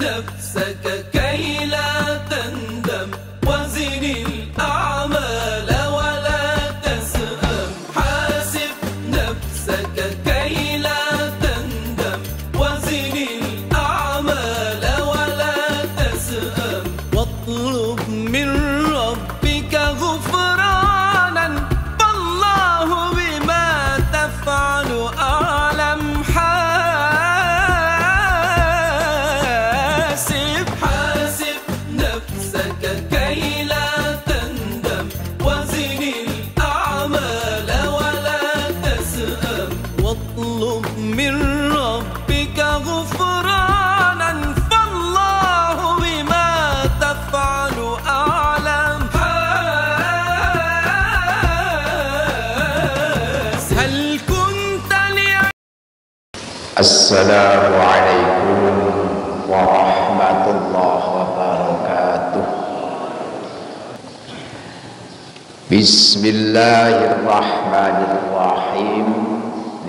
نفسك كي لا تندم وزن الأعمال ولا تسأم حاسب نفسك كي لا تندم وزن الأعمال ولا تسأم واطلب من ربك غفرانا فالله بما تفعل أعلم حاسب نفسك كي لا تندم وزن الأعمال ولا تسأم واطلب من ربك غفرانا فالله بما تفعل أعلم هل كنت السلام عليكم ورحمة الله وبركاته. Bismillahirrahmanirrahim.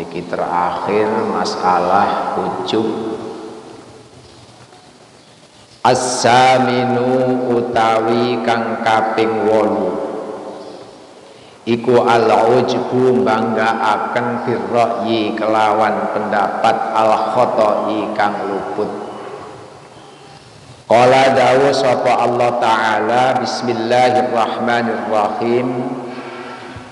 Niki terakhir masalah ujub. As-saminu utawi kang kaping 8 iku al-ujbu banggaaken birra'yi kelawan pendapat al-khoto'i kang luput. Qala dawu sapa Allah Ta'ala bismillahirrahmanirrahim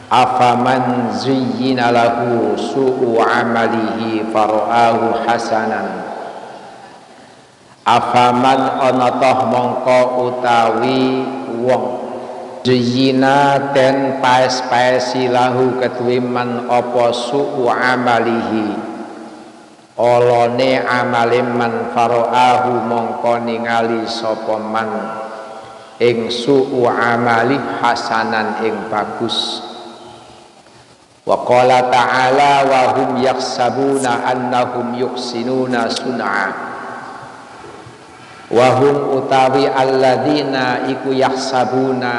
afaman zuyyina lahu su'u amalihi fara'ahu hasanan afaman ana toh mongko utawi wong zuyyina den paes-paesi lahu kedue man apa su'u amalihi olone amale man faraahu mongko ningali sapa man ing su'u amali hasanan ing bagus. Wa qala ta'ala wa hum yaksabuna annahum yuksinuna sun'a wa hum utawi alladzina iku yaksabuna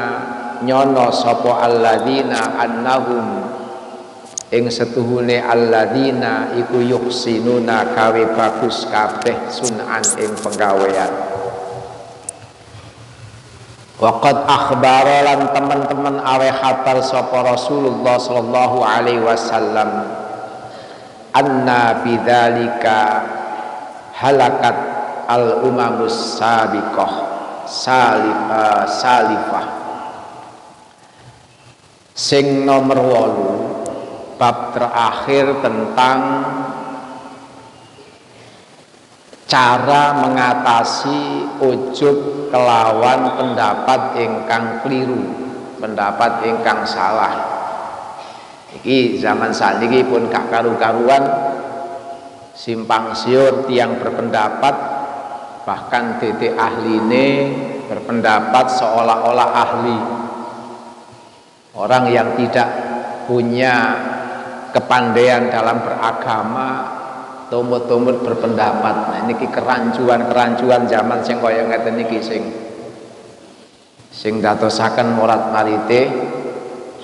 nyono sapa alladzina annahum ing setuhune alladzina iku yuhsinuna kawe bagus kabeh sun'an ing penggawean. Waqad akhbara lan teman-teman awe khabar sapa Rasulullah sallallahu alaihi wasallam anna bidzalika halakat al umamus sabiqah salifah sing nomor 8 bab terakhir tentang cara mengatasi ujub kelawan pendapat ingkang keliru, pendapat ingkang salah. Iki zaman sakniki pun gak karu-karuan simpang siur tiang berpendapat, bahkan titik ahline berpendapat seolah-olah ahli. Orang yang tidak punya kepandaian dalam beragama tumut-tumut berpendapat. Nah niki kerancuan zaman sing kaya ngeten niki sing dadosaken morat marite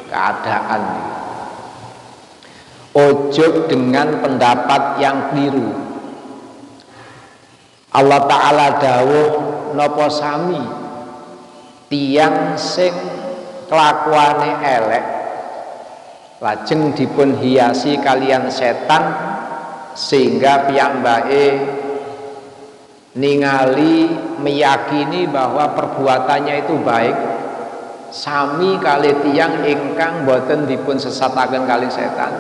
keadaan. Ujub dengan pendapat yang keliru. Allah Ta'ala dawuh napa sami tiyang sing kelakuane elek lajeng dipun hiasi kalian setan sehingga piyambake ningali meyakini bahwa perbuatannya itu baik sami kali tiyang ingkang boten dipun sesataken kali setan,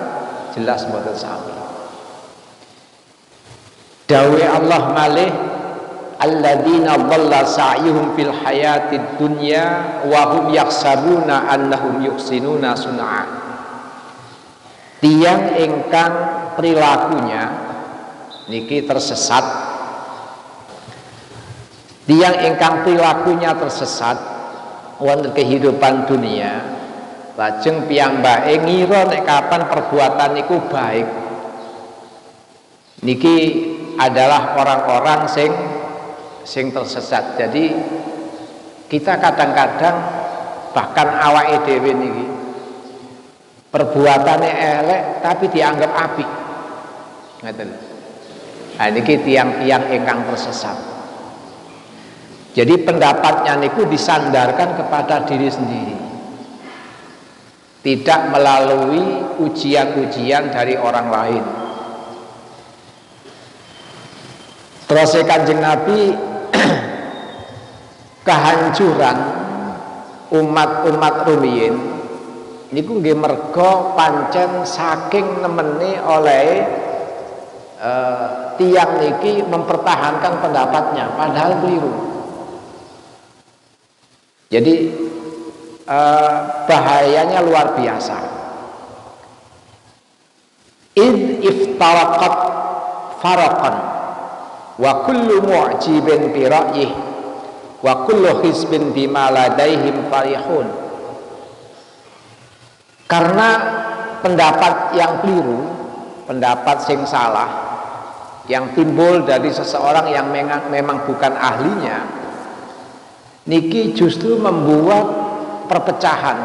jelas boten sami. Dawe Allah malih alladzina dhalla sa'yuhum fil hayatid dunya wa hum yaksabuna annahum yuhsinuna sun'a. Tiang ingkang perilakunya niki tersesat, tiang ingkang perilakunya tersesat wonten kehidupan dunia lajeng piyambake ngira nek kapan perbuatan niku baik niki adalah orang-orang sing tersesat. Jadi kita kadang-kadang bahkan awake dhewe niki perbuatannya elek tapi dianggap apik. Ngeten. Nah niki tiang-tiang ingkang tersesat. Jadi pendapatnya niku disandarkan kepada diri sendiri, tidak melalui ujian-ujian dari orang lain. Terus Kanjeng Nabi kehancuran umat-umat rumiyin niku nggih merga pancen saking nemeni oleh tiang niki mempertahankan pendapatnya padahal keliru. Jadi bahayanya luar biasa. Id iftaraqat faraqan wa kullu mu'jibin bi ra'yih wa kullu hizbin bima ladaihim farihun. Karena pendapat yang keliru, pendapat sing salah yang timbul dari seseorang yang memang bukan ahlinya, niki justru membuat perpecahan.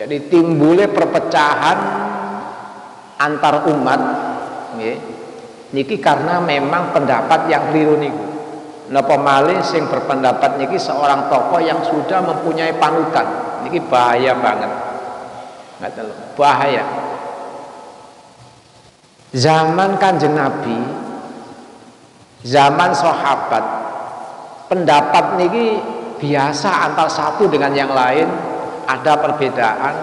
Jadi timbulnya perpecahan antar umat, niki karena memang pendapat yang keliru niku. Napa malih sing berpendapat niki seorang tokoh yang sudah mempunyai panutan, niki bahaya banget. Nggak tahu, bahaya. Zaman Kanjeng Nabi, zaman sahabat, pendapat niki biasa antar satu dengan yang lain, ada perbedaan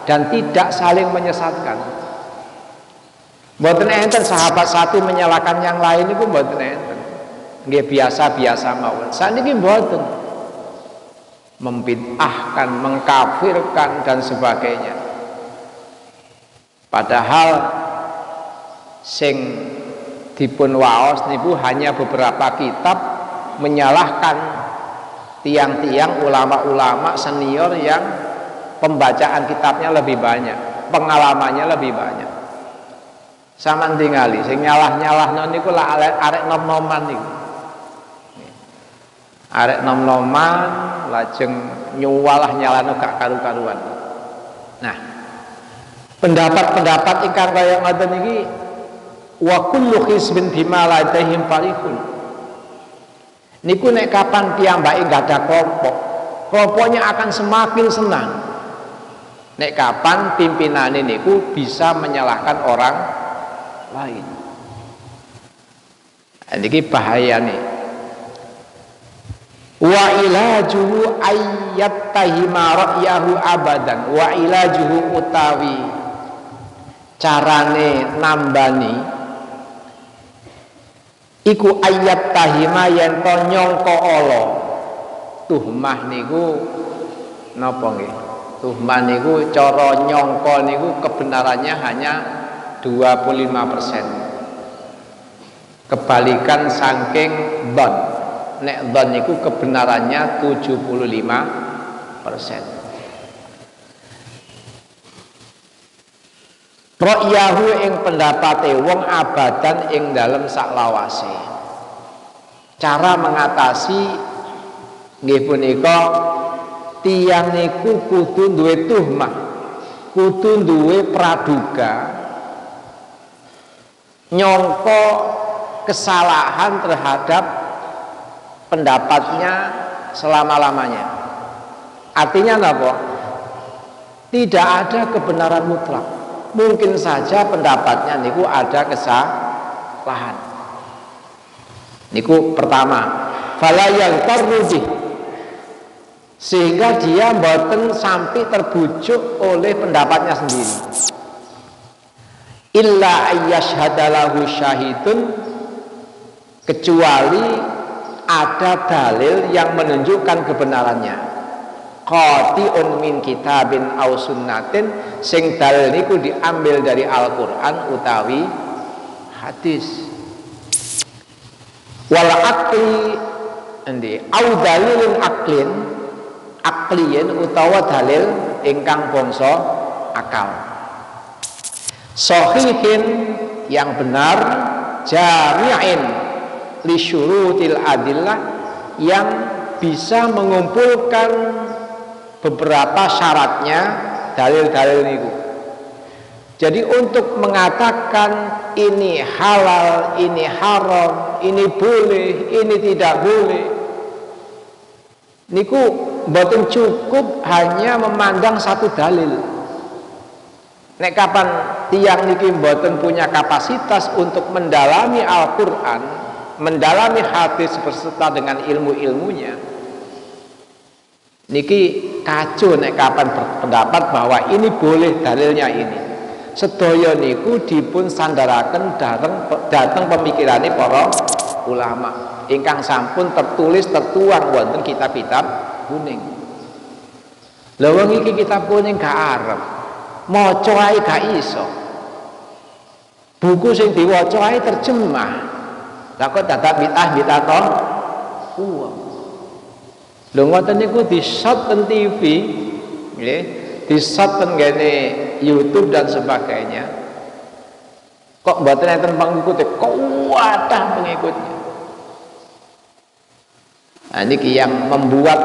dan tidak saling menyesatkan. Mboten enten sahabat satu menyalahkan yang lain niku mboten enten. Nggih biasa-biasa mawon. Saniki mboten. Membid'ahkan, mengkafirkan dan sebagainya. Padahal sing dipun waos niku hanya beberapa kitab menyalahkan tiang-tiang ulama-ulama senior yang pembacaan kitabnya lebih banyak, pengalamannya lebih banyak. Saman tingali sing nyalah-nyalahno niku lah arek nom-noman niku. Arek nom-noman lajeng nyuwalah nyalano gak karu-karuan. Nah, pendapat-pendapat ingkang kaya ngoten iki wa kullu hizbin bima ladaihim farihun. Niku nek kapan piyambake enggak ada kelompok, kelompoknya akan semakin senang. Nek kapan pimpinane niku bisa menyalahkan orang lain. Niki bahayane. Wa ilajuhu ayyattahima ra'yahu abadan. Wa ilajuhu utawi carane nambani iku ayat tahima yen to nyangka ala. Tuhmah niku napa nggih? Tuhmah niku cara nyangka niku kebenarannya hanya 25%. Kebalikan saking dhon. Nek dhon niku kebenarannya 75%. Ra'yahu ing pendapate wong abadan ing dalem saklawase. Cara mengatasi nggih punika tiyang niku kudu duwe tuhmah, kudu duwe praduga, nyangka kesalahan terhadap pendapatnya selama-lamanya. Artinya apa? Tidak ada kebenaran mutlak. Mungkin saja pendapatnya niku ada kesalahan. Niku pertama, fala yang terrujih, sehingga dia mboten sampai terbujuk oleh pendapatnya sendiri. Illa ayyashhadalahu syahidun, kecuali ada dalil yang menunjukkan kebenarannya. Qati'un min kitabin aw sunnatin, sing dalil niku diambil dari Al-Qur'an utawi hadis. Wal aqli endi aw dalilun aqlin, aqliyin utawa dalil ingkang bangsa akal. Sahihin yang benar, jami'in li syurutil adillah yang bisa mengumpulkan beberapa syaratnya dalil-dalil niku. Jadi untuk mengatakan ini halal, ini haram, ini boleh, ini tidak boleh, niku mboten cukup hanya memandang satu dalil. Nek kapan tiang niki mboten punya kapasitas untuk mendalami Al-Qur'an, mendalami hadis beserta dengan ilmu-ilmunya, niki kacau nek kapan berpendapat bahwa ini boleh dalilnya ini. Sedaya niku dipun sandaraken dateng pemikirane para ulama ingkang sampun tertulis tertuang wonten kitab-kitab kuning. Lha wong iki kitab kuning gak arep maca ae gak iso. Buku sing diwaca ae terjemah. Lah kok dadak bid'ah to? Lho ngoten niku di-shot ten TV, nggih, di-shot ten ngene YouTube dan sebagainya. Kok mboten enten pengikute, kok wadah pengikutnya. Nah, niki yang membuat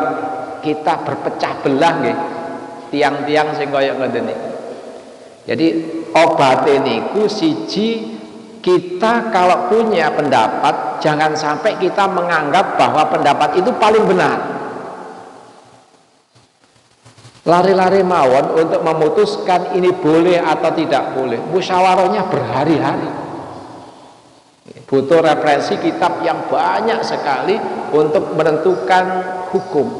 kita berpecah belah nggih. Tiang-tiang sing kaya ngoten niki. Jadi obate niku siji, kita kalau punya pendapat jangan sampai kita menganggap bahwa pendapat itu paling benar. Lari-lari mawon untuk memutuskan ini boleh atau tidak boleh. Musyawarahnya berhari-hari. Butuh referensi kitab yang banyak sekali untuk menentukan hukum.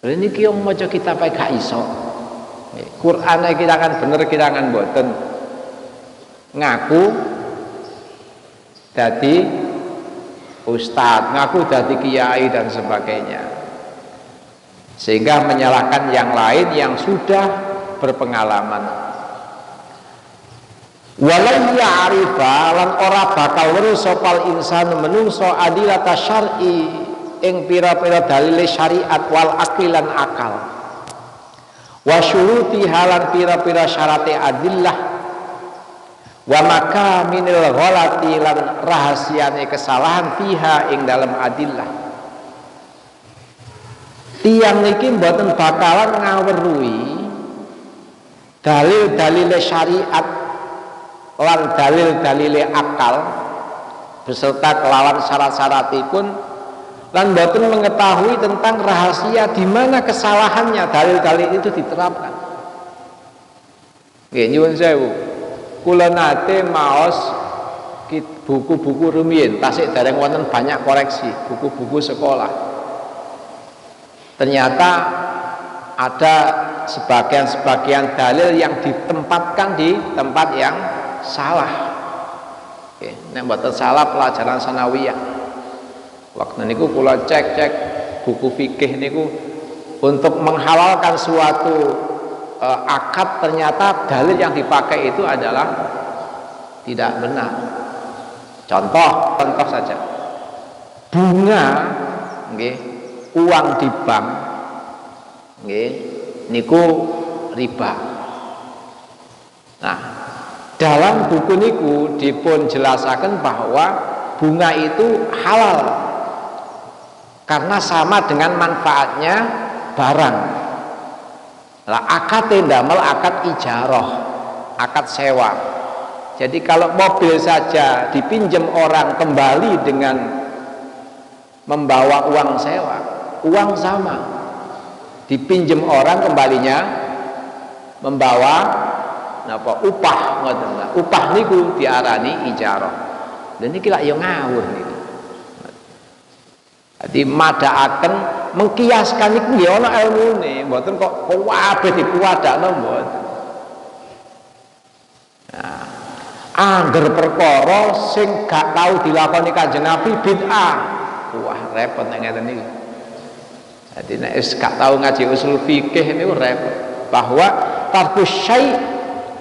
Ini ki yang maca kitab ae gak iso. Quran kita kan bener, kita kan boten. Ngaku dadi ustadz, ngaku dadi kiai dan sebagainya. Sehingga menyalahkan yang lain yang sudah berpengalaman. Walau ya'rifa lan ora bakal weruh sopal insan menungso adilata syar'i ing pira-pira dalile syariat wal aqilan akal. Wa syuruti halan pira-pira syarate adillah wa maka minil ghalati lan rahasiane kesalahan fiha ing dalam adillah. Tiang niki mboten bakalan ngaweruhi dalil-dalil syariat lan dalil-dalil akal beserta kelawan syarat-syaratipun lan mboten mengetahui tentang rahasia di mana kesalahannya dalil-dalil itu diterapkan. Nggih nyuwun sewu. Kula nate maos buku-buku rumiyin tasik dereng wonten banyak koreksi, buku-buku sekolah. Ternyata ada sebagian-sebagian dalil yang ditempatkan di tempat yang salah. Oke, nek mboten salah pelajaran sanawiyah. Waktu niku kula cek buku fikih niku untuk menghalalkan suatu akad, ternyata dalil yang dipakai itu adalah tidak benar. Contoh saja. Bunga nggih, uang di bank nggih niku riba. Nah, dalam buku niku dipun jelasaken bahwa bunga itu halal karena sama dengan manfaatnya barang. Lah akad ndamel akad ijarah, akad sewa. Jadi kalau mobil saja dipinjam orang kembali dengan membawa uang sewa, uang sama, dipinjam orang kembalinya membawa napa upah, ngoten. Upah niku diarani ijarah. Dan niki lak yo ngawur niku. Jadi madhaaken mengkiaskan niku nggih ana ilmune, mboten kok kabeh dipuwadakno mboten. Nah, angger perkara sing gak tau dilakoni Kanjeng Nabi bid'ah. Wah, repot nek ngeten niku. Jadi nek wis gak tau ngaji usul fikih niku repot. Bahwa tarkus syai'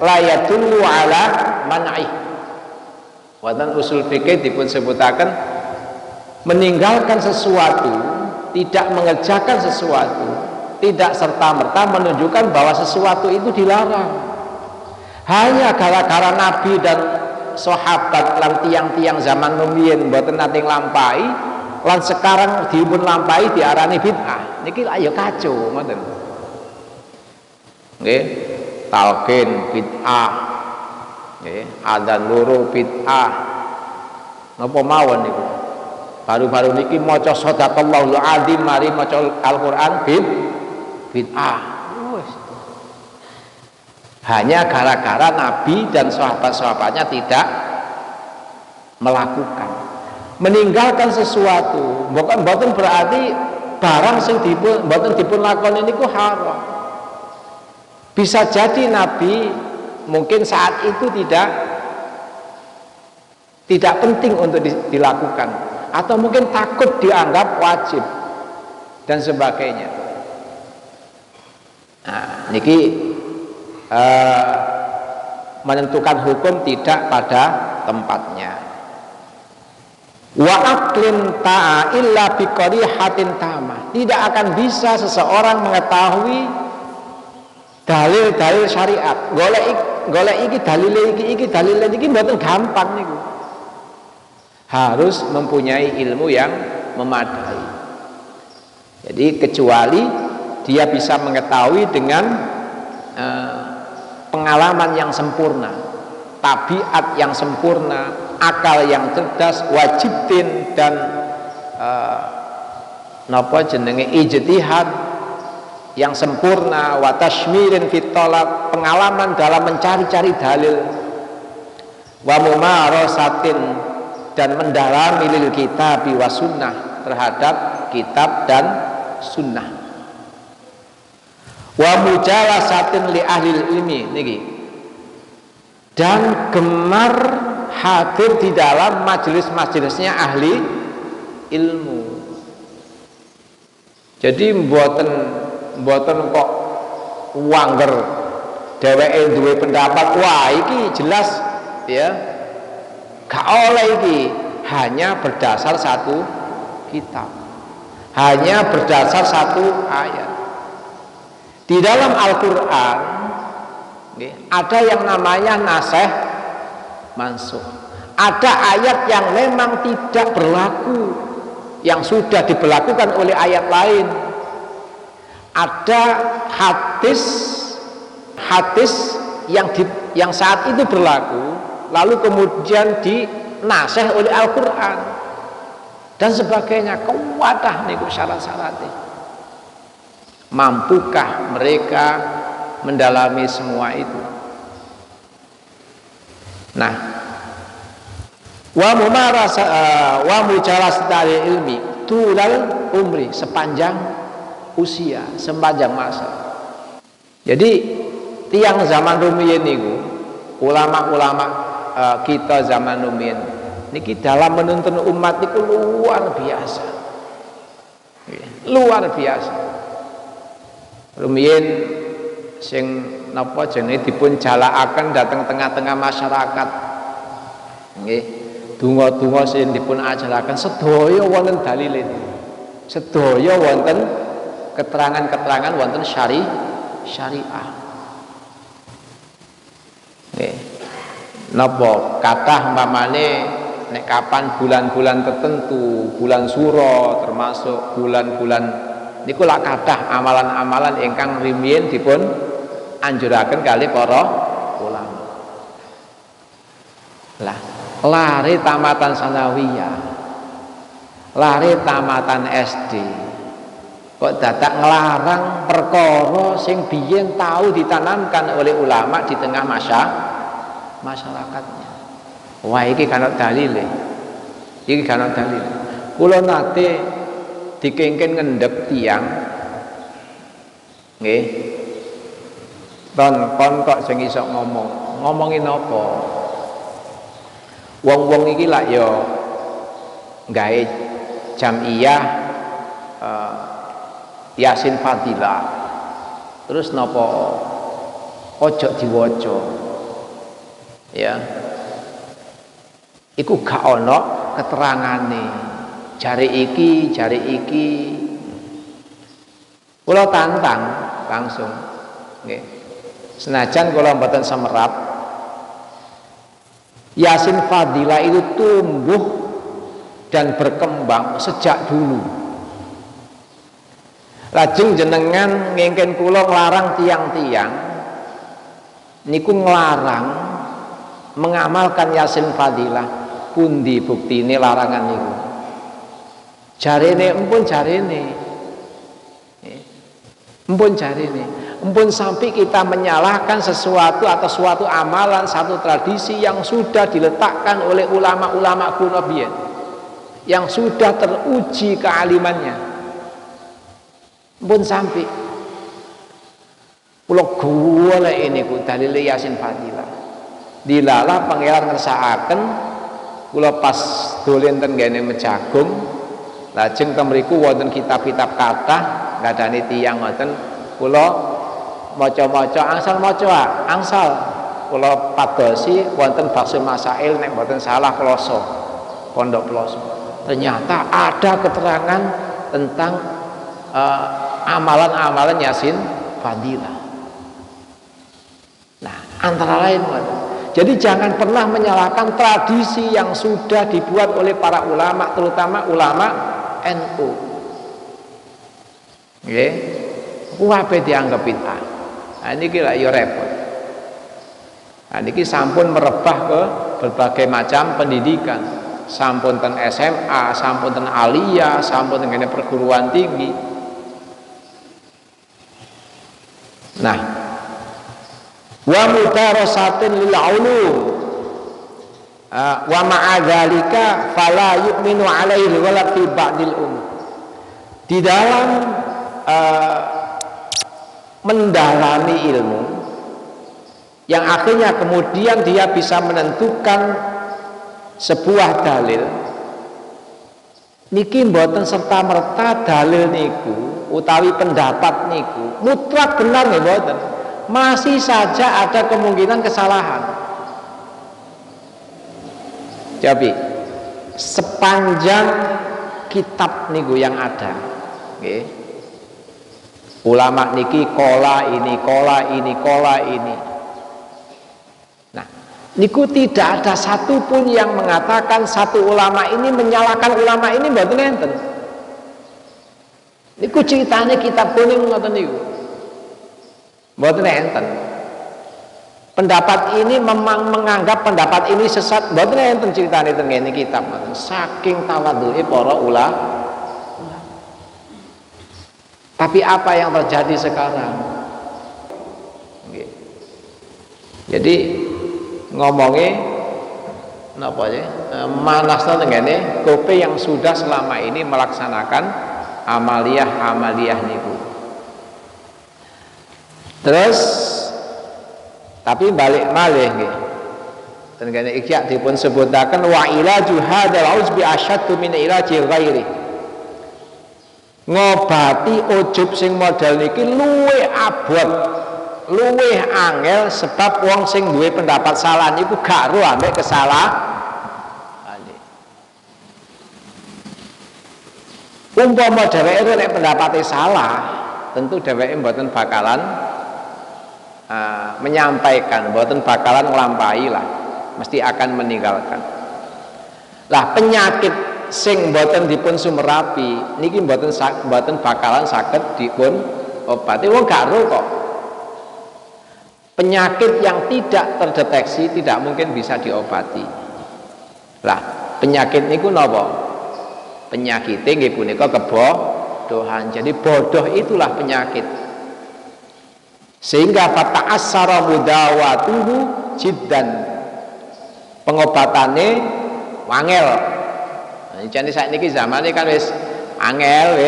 la yadullu ala man'ih. Wonten usul fikih dipun sebutaken meninggalkan sesuatu, tidak mengerjakan sesuatu, tidak serta-merta menunjukkan bahwa sesuatu itu dilarang. Hanya gara-gara Nabi dan sahabat lan tiang-tiang zaman rumiyin mboten nate nglampahi, lan sekarang dipun lampahi diarani bid'ah. Niki lak ya kacau ngoten. Nggih, talqin bid'ah. Nggih, adzan loro bid'ah. Napa mawon niku? Baru-baru niki maca sadaqallahul adzim mari maca Al-Qur'an bid'ah. Hanya gara-gara Nabi dan sahabat-sahabatnya tidak melakukan, meninggalkan sesuatu. Bukan berarti barang sing dipun lakoni niku haram. Bisa jadi Nabi mungkin saat itu tidak penting untuk dilakukan, atau mungkin takut dianggap wajib dan sebagainya. Nah, niki menentukan hukum tidak pada tempatnya. Wa aqlin ta'a illa biqarihatin tamah. Tidak akan bisa seseorang mengetahui dalil-dalil syariat. Golek iki dalile iki mboten gampang niku. Harus mempunyai ilmu yang memadai. Jadi kecuali dia bisa mengetahui dengan pengalaman yang sempurna, tabiat yang sempurna, akal yang cerdas, wajibin dan napa jenenge ijtihad yang sempurna, wa tashmirin fit talab, pengalaman dalam mencari-cari dalil, wa mumarasatin, dan mendalami lil kitab wa sunnah, terhadap kitab dan sunnah. Wa mujalasatin li ahli ilmi niki, dan gemar hadir di dalam majelis-majelisnya ahli ilmu. Jadi mboten kok wangger dheweke duwe pendapat, wah iki jelas ya gak oleh iki, hanya berdasar satu kitab, hanya berdasar satu ayat. Di dalam Al-Quran ada yang namanya nasih mansukh. Ada ayat yang memang tidak berlaku, yang sudah diberlakukan oleh ayat lain. Ada hadis yang saat itu berlaku, lalu kemudian dinasih oleh Al-Quran dan sebagainya. Kuwadah niku syarat-syaratnya. Mampukah mereka mendalami semua itu? Nah, wa mujalasati ilmi tulal umri, sepanjang usia, sepanjang masa. Jadi tiang zaman rumiyin niku, ulama-ulama kita zaman rumiyin niki dalam menuntun umat niku luar biasa. Luar biasa. Rumiyin sing napa jenenge dipun jalakaken dhateng tengah-tengah masyarakat. Nggih, donga-donga sing dipun ajaraken sedaya wonten dalile. Sedaya wonten keterangan-keterangan wonten syariah. Nggih. Napa kathah umpamane nek kapan bulan-bulan tertentu, bulan suro termasuk bulan-bulan niku lak kathah amalan-amalan ingkang rumiyin dipun anjuraken kali para ulama. Lah, lare tamatan sanawiyah, lare tamatan SD, kok dadak nglarang perkara sing biyen tahu ditanamkan oleh ulama di tengah masyarakatnya. Wah, iki kan dalile. Iki kan dalile. Kula nate dikengken ngendhep tiang nggih, kon kok sing iso ngomongin apa? Wong-wong iki lak ya gawe jamiyah Yasin Fadilah, terus napa ojo diwaca ya, iku gak ana keterangane. Jari iki kula tantang langsung nggih. Senajan kula mboten semerap, Yasin Fadilah itu tumbuh dan berkembang sejak dulu. Lajeng jenengan ngengken kula nglarang tiang-tiang niku nglarang mengamalkan Yasin Fadilah. Pundi buktine larangan niku? Jarene empun jarene. Empun jarene. Empun sampai kita menyalahkan sesuatu atau suatu amalan, satu tradisi yang sudah diletakkan oleh ulama-ulama kuno biyen, yang sudah teruji kealimannya. Empun sampai kula golek ini ku dalil Yasin Fadilah. Dilalah pangeran ngersakaken kula pas dolen ten ngene Mejagung, lajeng ten mriku wonten kitab-kitab kathah ngadani tiyang ngoten, kula maca-maca angsal kula padosi wonten Baksul Masail nek mboten salah Ploso, Pondok Ploso. Ternyata ada keterangan tentang amalan-amalan Yasin Fadilah. Nah, antara lain, jadi jangan pernah menyalahkan tradisi yang sudah dibuat oleh para ulama, terutama ulama NU. Nggih, kuwabe dianggap bid'ah. Nah, niki lak yo repot. Nah, niki sampun merebah ke berbagai macam pendidikan. Sampun ten SMA, sampun ten aliyah, sampun ten perguruan tinggi. Nah, wa mudarasatin lil ulum wa ma'adzalika fala yu'minu alaihi wala fi ba'dil di dalam mendalami ilmu yang akhirnya kemudian dia bisa menentukan sebuah dalil niki mboten serta merta dalil niku utawi pendapat niku mutlak benar nih mboten. Masih saja ada kemungkinan kesalahan. Jadi sepanjang kitab niku yang ada, okay, ulama niki kola ini. Nah, niku tidak ada satupun yang mengatakan satu ulama ini menyalahkan ulama ini mboten enten. Niku ceritanya kitab kuning ngoten niku. Mboten enten. Pendapat ini memang menganggap pendapat ini sesat, mboten enten ceritane teng ngene kitab ngoten. Saking tawadhuke para ulama. Tapi apa yang terjadi sekarang? Nggih. Jadi ngomongnya napa ya? Manasna teng ngene kope yang sudah selama ini melaksanakan amaliyah niku. Terus tapi balik malih nggih. Ten kene Ikhya dipun sebutaken wa ilaju hadzal uzbi asyaddu min ilaji ghairi. Ngobati ujub sing model niki luwih abot, luwih angel sebab wong sing duwe pendapat salah niku gak ro ambek kesalahan. Umpama dheweke nek pendapate salah, tentu dheweke mboten bakalan menyampaikan, mboten bakalan nglampahi lah, mesti akan meninggalkan. Lah penyakit sing mboten dipun sumerapi niki mboten bakalan saged dipun obati. Wong gak ro kok. Penyakit yang tidak terdeteksi tidak mungkin bisa diobati. Lah penyakit niku napa? Penyakite nggih punika kebodohan. Jadi bodoh itulah penyakit. Sehingga fata'assara mudawatuhu jiddan, pengobatannya wangel. Jadi saat ini zaman ini kan wis angel,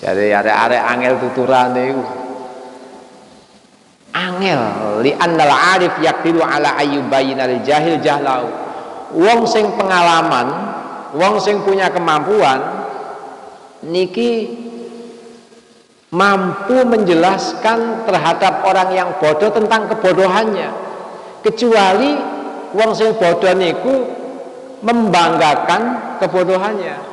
jadi ada angel tuturan itu angel li annal arif yaqdiru ala ayyubayyinal jahil jahlau. Wong sing pengalaman, wong sing punya kemampuan niki mampu menjelaskan terhadap orang yang bodoh tentang kebodohannya, kecuali wong sing bodoh niku membanggakan kebodohannya.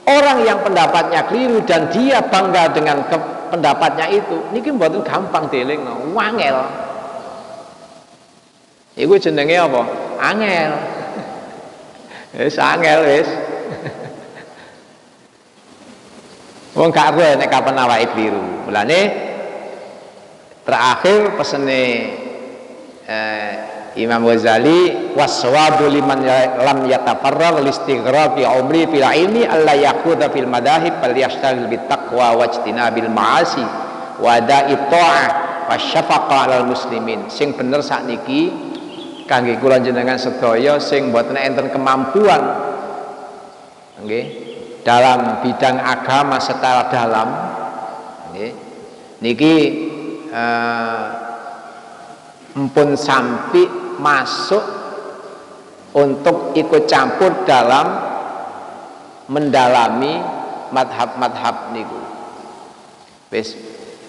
Orang yang pendapatnya keliru dan dia bangga dengan pendapatnya itu niki mboten gampang dielingno, wangel. Iku jenenge apa? Angel. Wis angel wis. Wong gak ero nek kapan awake biru. Mulane terakhir pesene Imam Ghazali waswabu liman lam yatafarragh listighraqi umri fil ilmi alla yakhudha fil madahib bal yashtaghil bit taqwa wajtinabil ma'asi wa da'i ta'ah wasyafaqa 'alal muslimin. Sing bener sakniki kangge kula jenengan sedaya sing mboten enten kemampuan nggih dalam bidang agama secara dalam nggih niki mpun sampai masuk untuk ikut campur dalam mendalami madhab-madhab niku. Wis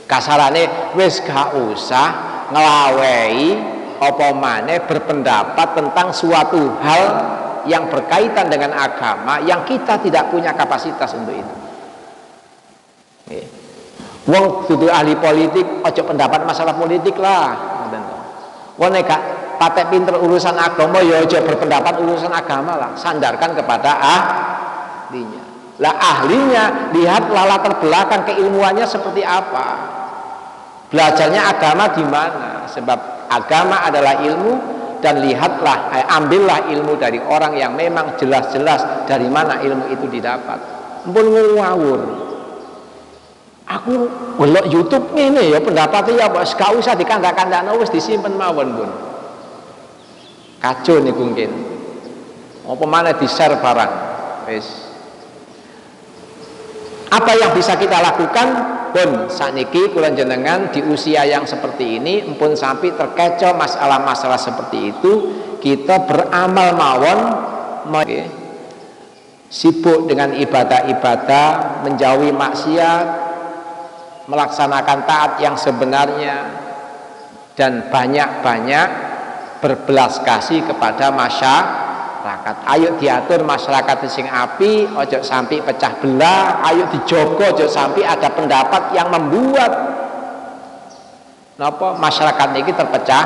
kasarane wis gak usah nglawehi apa maneh berpendapat tentang suatu hal yang berkaitan dengan agama yang kita tidak punya kapasitas untuk itu. Wong dudu ahli politik, ojo pendapat masalah politik lah. Wong nek gak patek pinter urusan agama ya aja berpendapat urusan agama lah, sandarkan kepada ahlinya. Lah ahlinya lihatlah latar belakang keilmuannya seperti apa, belajarnya agama di mana, sebab agama adalah ilmu, dan lihatlah ambillah ilmu dari orang yang memang jelas-jelas dari mana ilmu itu didapat. Mpun ngawur aku golek YouTube ngene ya pendapatnya ya bos, gak usah dikandak-kandakno wis disimpen mawon pun. Kacau niku mungkin. Apa maneh di-share barang. Wis. Apa yang bisa kita lakukan pun sakniki kula jenengan di usia yang seperti ini empun sampai terkecoh masalah-masalah seperti itu, kita beramal mawon sibuk dengan ibadah-ibadah, menjauhi maksiat, melaksanakan taat yang sebenarnya, dan banyak-banyak berbelas kasih kepada masyarakat. Ayo diatur masyarakat sing api, ojo sampai pecah belah. Ayo dijogo, ojo sampai ada pendapat yang membuat napa masyarakat ini terpecah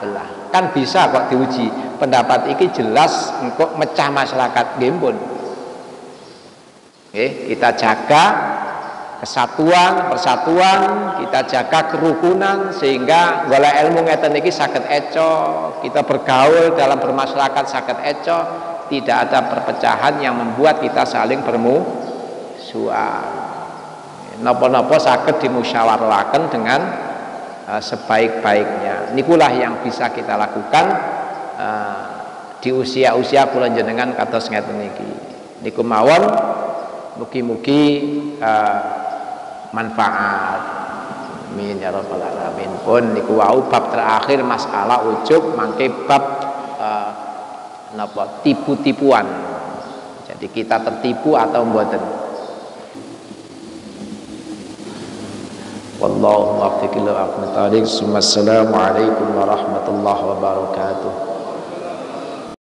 belah. Kan bisa kok diuji pendapat ini jelas engkau mecah masyarakat gembon. Kita jaga kesatuan, persatuan, kita jaga kerukunan sehingga golek ilmu ngeten iki saged eco, kita bergaul dalam bermasyarakat saged eco, tidak ada perpecahan yang membuat kita saling bermusuhan. Napa-napa saged dimusyawarahaken dengan sebaik-baiknya. Nikulah yang bisa kita lakukan di usia-usia kula jenengan kados ngeten iki. Niku mawon mugi-mugi manfaat. Amin ya rabbal alamin. Pun niku wau bab terakhir masalah ujub mangke bab napa tipu-tipuan. Jadi kita tertipu atau mboten. Wallahu muwaffiq ila aqwamit thoriq. Assalamualaikum warahmatullahi wabarakatuh.